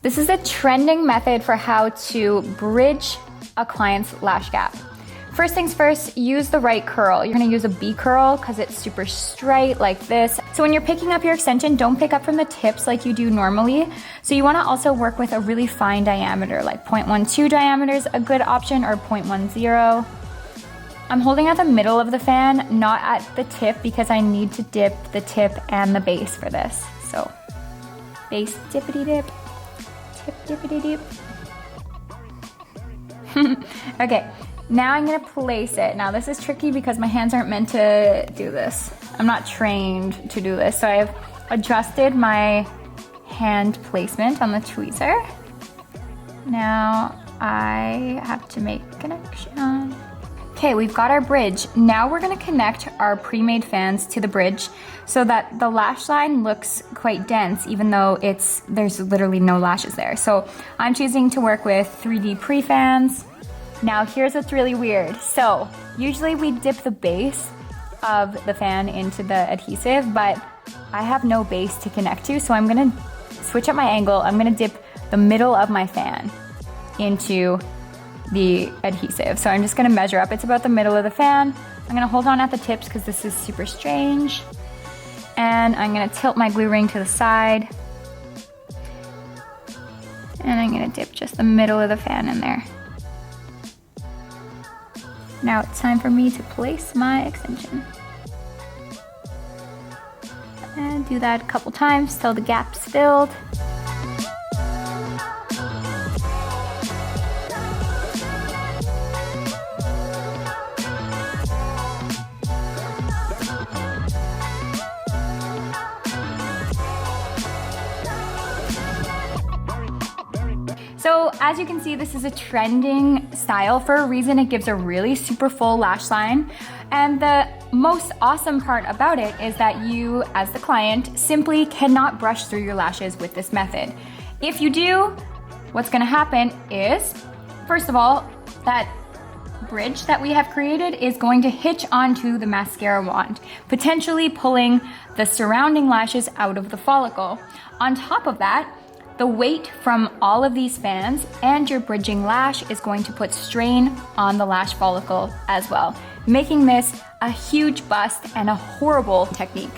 This is a trending method for how to bridge a client's lash gap. First things first, use the right curl. You're gonna use a B curl because it's super straight like this. So when you're picking up your extension, don't pick up from the tips like you do normally. So you wanna also work with a really fine diameter, like 0.12 diameter is a good option, or 0.10. I'm holding at the middle of the fan, not at the tip, because I need to dip the tip and the base for this. So base dippity dip, tip dippity dip. Okay. Now I'm gonna place it. Now this is tricky because my hands aren't meant to do this. I'm not trained to do this. So I've adjusted my hand placement on the tweezer. Now I have to make a connection. Okay, we've got our bridge. Now we're gonna connect our pre-made fans to the bridge so that the lash line looks quite dense, even though there's literally no lashes there. So I'm choosing to work with 3D pre-fans. Now here's what's really weird. So usually we dip the base of the fan into the adhesive, but I have no base to connect to, so I'm gonna switch up my angle. I'm gonna dip the middle of my fan into the adhesive. So I'm just gonna measure up. It's about the middle of the fan. I'm gonna hold on at the tips because this is super strange. And I'm gonna tilt my glue ring to the side. And I'm gonna dip just the middle of the fan in there. Now it's time for me to place my extension. And do that a couple times till the gap's filled. So as you can see, this is a trending style for a reason. It gives a really super full lash line. And the most awesome part about it is that you, as the client, simply cannot brush through your lashes with this method. If you do, what's gonna happen is, first of all, that bridge that we have created is going to hitch onto the mascara wand, potentially pulling the surrounding lashes out of the follicle. On top of that, the weight from all of these fans and your bridging lash is going to put strain on the lash follicle as well, making this a huge bust and a horrible technique.